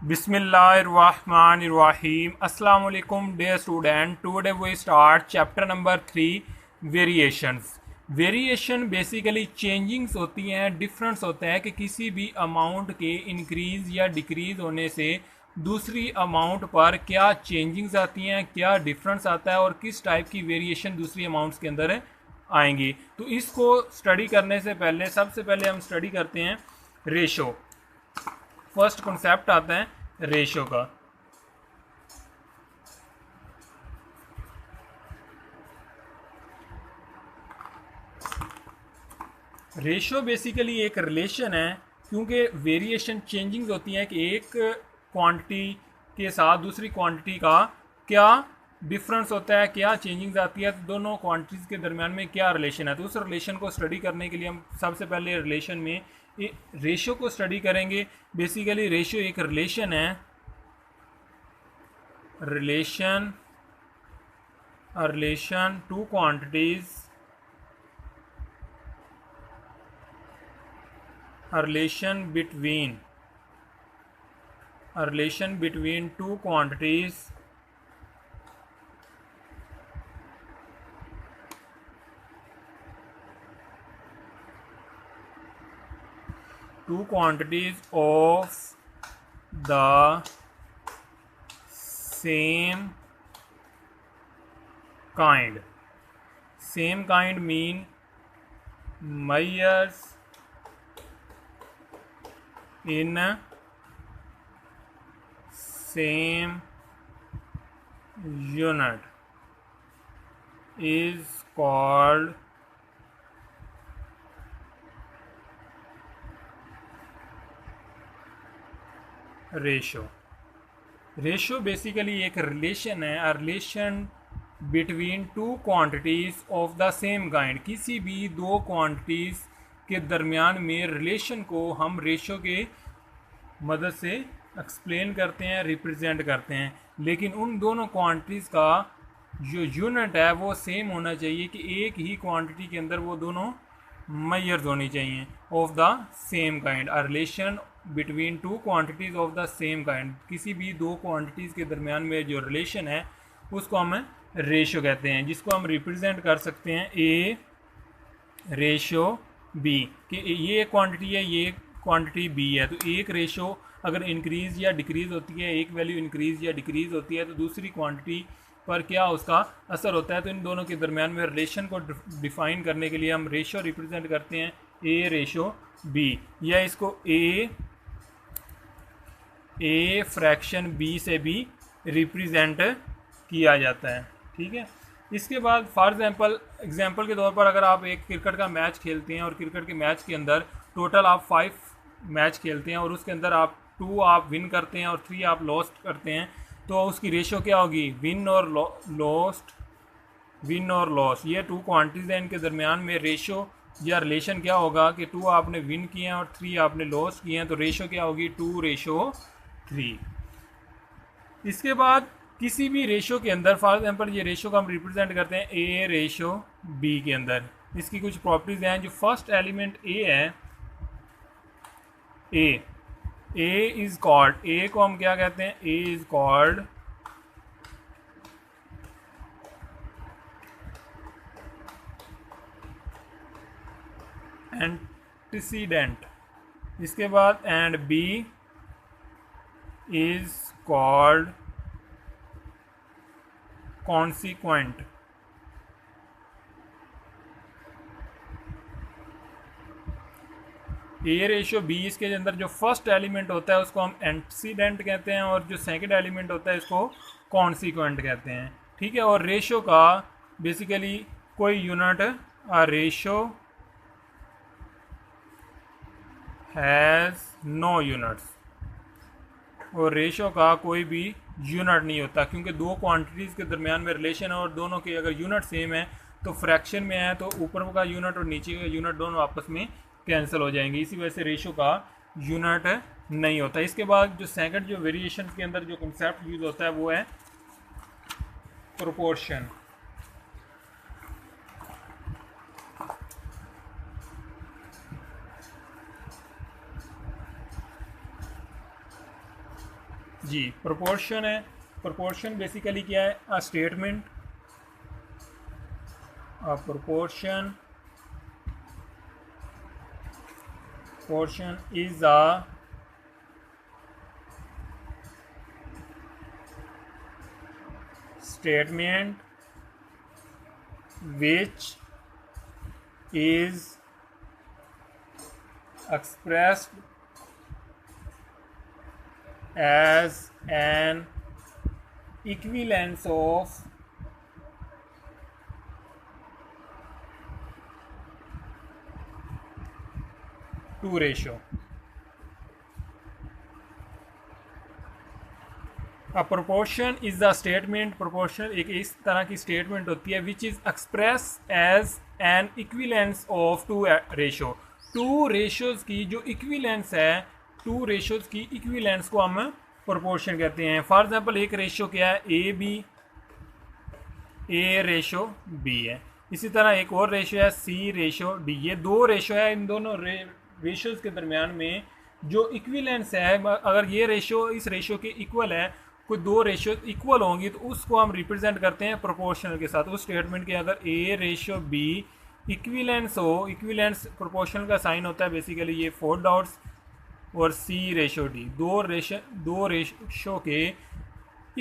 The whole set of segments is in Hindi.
Bismillahirrahmanirrahim. Assalamu alaikum dear student. Today we start chapter number 3 variations. Variation basically changings होती हैं, डिफरेंस होता है कि किसी भी अमाउंट के इंक्रीज या डिक्रीज होने से दूसरी अमाउंट पर क्या चेंजिंग्स आती हैं, क्या डिफरेंस आता है और किस टाइप की वेरिएशन दूसरी अमाउंट्स के अंदर आएंगी। तो इसको स्टडी करने से पहले सबसे पहले हम स्टडी करते हैं रेशो। फर्स्ट कॉन्सेप्ट आता है रेशो का। रेशो बेसिकली एक रिलेशन है, क्योंकि वेरिएशन चेंजिंग्स होती हैं कि एक क्वांटिटी के साथ दूसरी क्वांटिटी का क्या डिफरेंस होता है, क्या चेंजिंग्स आती है, तो दोनों क्वांटिटीज़ के दरमियान में क्या रिलेशन है। तो उस रिलेशन को स्टडी करने के लिए हम सबसे पहले रिलेशन में रेशो को स्टडी करेंगे। बेसिकली रेशो एक रिलेशन है, relation two quantities, a relation between two quantities of the same kind. Same kind mean measures in same unit is called ratio. Ratio basically एक रिलेशन है, a relation between two quantities of the same kind. किसी भी दो क्वांटिटीज़ के दरमियान में रिलेशन को हम रेशो के मदद से एक्सप्लेन करते हैं, रिप्रेजेंट करते हैं। लेकिन उन दोनों क्वांटिटीज़ का जो यूनिट है वो सेम होना चाहिए, कि एक ही क्वांटिटी के अंदर वो दोनों मेजर्स होनी चाहिए of the same kind. A relation between two quantities of the same kind, किसी भी दो क्वांटिटीज़ के दरमियान में जो रिलेशन है उसको हम रेशो कहते हैं, जिसको हम रिप्रेजेंट कर सकते हैं ए रेशो बी, कि ये क्वांटिटी है, ये क्वांटिटी बी है। तो एक रेशो अगर इंक्रीज़ या डिक्रीज़ होती है, एक वैल्यू इंक्रीज़ या डिक्रीज़ होती है, तो दूसरी क्वांटिटी पर क्या उसका असर होता है। तो इन दोनों के दरमियान में रिलेशन को डिफाइन करने के लिए हम रेशो रिप्रेजेंट करते हैं ए रेशो बी, या इसको ए फ्रैक्शन बी से भी रिप्रेजेंट किया जाता है। ठीक है। इसके बाद फॉर एग्जांपल के तौर पर अगर आप एक क्रिकेट का मैच खेलते हैं और क्रिकेट के मैच के अंदर टोटल आप 5 मैच खेलते हैं और उसके अंदर आप 2 आप विन करते हैं और 3 आप लॉस्ट करते हैं, तो उसकी रेशो क्या होगी, विन और लॉस। ये 2 क्वांटिटीज़ हैं, इनके दरमियान में रेशो या रिलेशन क्या होगा कि 2 आपने विन किए हैं और 3 आपने लॉस किए हैं, तो रेशो क्या होगी 2:3। इसके बाद किसी भी रेशो के अंदर, फॉर एग्जांपल ये रेशो का हम रिप्रेजेंट करते हैं ए रेशो बी के अंदर। इसकी कुछ प्रॉपर्टीज़ हैं। जो फर्स्ट एलिमेंट ए है, ए इज कॉल्ड, ए को हम क्या कहते हैं, ए इज कॉल्ड एंटीसीडेंट। इसके बाद and B is called consequent. A ratio B, इसके अंदर जो फर्स्ट एलिमेंट होता है उसको हम एंटीसीडेंट कहते हैं और जो सेकंड एलिमेंट होता है इसको कॉन्सिक्वेंट कहते हैं। ठीक है। और रेशो का बेसिकली कोई unit, a ratio has no units, और रेशो का कोई भी यूनिट नहीं होता, क्योंकि दो क्वांटिटीज़ के दरमियान में रिलेशन है और दोनों के अगर यूनिट सेम है तो फ्रैक्शन में है तो ऊपर का यूनिट और नीचे का यूनिट दोनों आपस में कैंसिल हो जाएंगे। इसी वजह से रेशो का यूनिट नहीं होता। इसके बाद जो सेकंड जो वेरिएशन के अंदर जो कंसेप्ट यूज होता है वो है प्रोपोर्शन। जी प्रोपोर्शन है। प्रोपोर्शन बेसिकली क्या है? A statement, a proportion portion is a statement which is expressed as an equivalence of two ratio. A proportion is the statement, proportional एक इस तरह की स्टेटमेंट होती है which is expressed as an equivalence of two ratio. Two ratios की जो इक्विलेंस है, टू रेशियोज की इक्विलेंस को हम प्रोपोर्शन कहते हैं। फॉर एग्जांपल एक रेशियो क्या है? A B, A ratio B है। इसी तरह एक और रेशियो है सी रेशियो डी। ये दो रेशियो है, इन दोनों रेशियोज के दरमियान में जो इक्विलेंस है, अगर ये रेशियो इस रेशियो के इक्वल है, कोई दो रेशियो इक्वल होंगी तो उसको हम रिप्रेजेंट करते हैं प्रोपोर्शनल के साथ। उस स्टेटमेंट के अगर ए रेशियो बी इक्विलेंस हो, इक्विलेंस प्रोपोर्शनल का साइन होता है बेसिकली ये 4 डॉट्स, और सी रेशियो डी, दो रेशियो के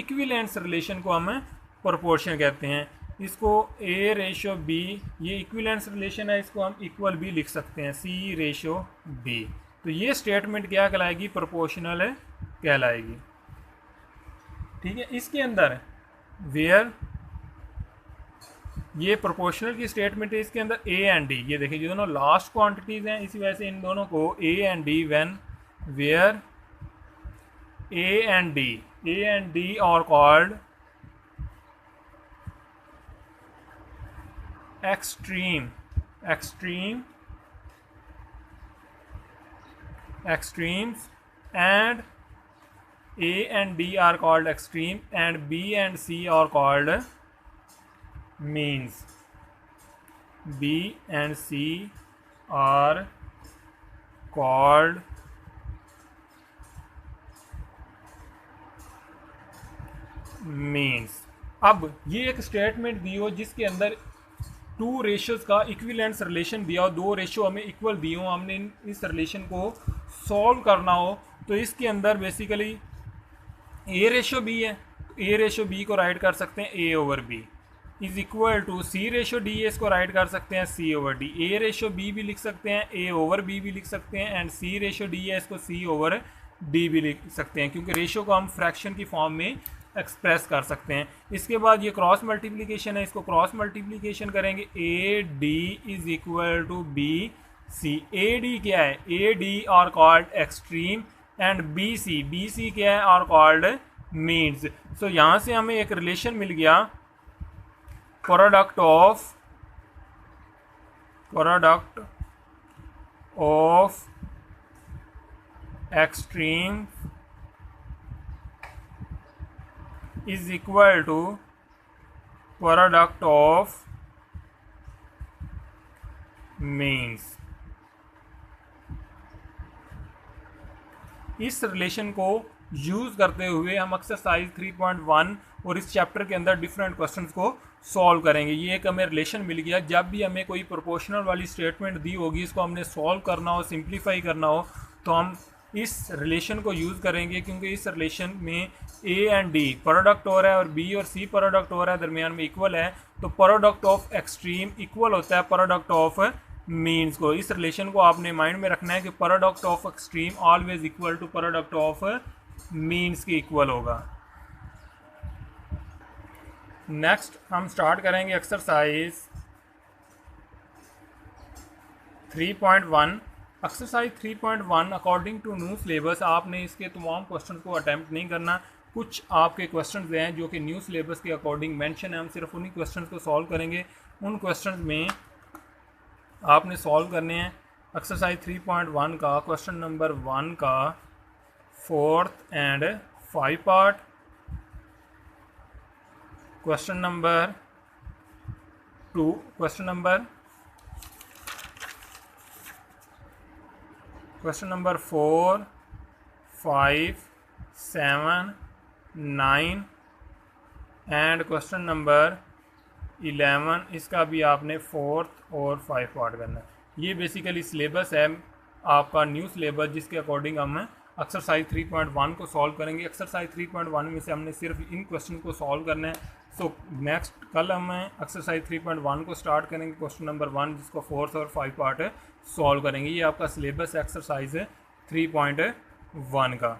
इक्विलेंस रिलेशन को हम प्रोपोर्शन कहते हैं। इसको ए रेशियो बी, ये इक्विलेंस रिलेशन है, इसको हम इक्वल भी लिख सकते हैं, सी रेशियो बी। तो ये स्टेटमेंट क्या कहलाएगी? प्रोपोर्शनल कहलाएगी। ठीक है, इसके अंदर वेयर ये प्रोपोर्शनल की स्टेटमेंट है, इसके अंदर ए एंड डी, ये देखिए ये दोनों लास्ट क्वांटिटीज हैं, इसी वजह से इन दोनों को A and D, when where A and D are called extremes and A and D are called extreme and B and C are called means. B and C are called means. अब ये एक स्टेटमेंट दी हो जिसके अंदर टू रेशियोज का इक्विलेंस रिलेशन दिया हो, दो रेशियो हमें इक्वल दिए हो, हमने इस रिलेशन को सॉल्व करना हो, तो इसके अंदर बेसिकली ए रेशियो बी है, ए रेशियो बी को राइट कर सकते हैं A over B is equal to C ratio D है, इसको राइट कर सकते हैं C over D. A ratio B भी लिख सकते हैं, ए ओवर बी भी लिख सकते हैं, एंड सी रेशियो डी है, इसको सी ओवर डी भी लिख सकते हैं, क्योंकि रेशियो को हम फ्रैक्शन की फॉर्म में एक्सप्रेस कर सकते हैं। इसके बाद ये क्रॉस मल्टीप्लिकेशन है, इसको क्रॉस मल्टीप्लिकेशन करेंगे, A D is equal to B C. A D क्या है? A D are called extreme and B C क्या है? Are called means. सो यहाँ से हमें एक रिलेशन मिल गया, product of extreme is equal to product of means। इस रिलेशन को यूज़ करते हुए हम एक्सरसाइज 3.1 और इस चैप्टर के अंदर डिफरेंट क्वेश्चंस को सॉल्व करेंगे। ये एक हमें रिलेशन मिल गया, जब भी हमें कोई प्रोपोर्शनल वाली स्टेटमेंट दी होगी, इसको हमने सॉल्व करना हो, सिंप्लीफाई करना हो, तो हम इस रिलेशन को यूज़ करेंगे, क्योंकि इस रिलेशन में ए एंड डी प्रोडक्ट हो रहा है और बी और सी प्रोडक्ट हो रहा है, दरमियान में इक्वल है, तो प्रोडक्ट ऑफ एक्सट्रीम इक्वल होता है प्रोडक्ट ऑफ मीन्स को। इस रिलेशन को आपने माइंड में रखना है कि product of extreme always equal to product of means के इक्वल होगा। नेक्स्ट हम स्टार्ट करेंगे exercise 3.1। Exercise 3.1 according to new syllabus आपने इसके तमाम क्वेश्चन को अटैम्प्ट नहीं करना। कुछ आपके क्वेश्चन हैं जो कि न्यू सिलेबस के अकॉर्डिंग मेंशन है, हम सिर्फ उन्हीं क्वेश्चन को सॉल्व करेंगे। उन क्वेश्चन में आपने सॉल्व करने हैं एक्सरसाइज 3.1 का क्वेश्चन नंबर 1 का 4th and 5 part, question number 2, question number 4, 5, 7, 9 and question number 11, इसका भी आपने 4th और 5 पार्ट करना है। ये बेसिकली सिलेबस है आपका न्यू सिलेबस, जिसके अकॉर्डिंग हम एक्सरसाइज 3.1 को सॉल्व करेंगे। एक्सरसाइज 3.1 में से हमने सिर्फ इन क्वेश्चन को सॉल्व करना है। सो नेक्स्ट कल हम एक्सरसाइज 3.1 को स्टार्ट करेंगे, क्वेश्चन नंबर 1 जिसको 4th और 5 पार्ट सॉल्व करेंगे। ये आपका सिलेबस एक्सरसाइज है 3.1 का।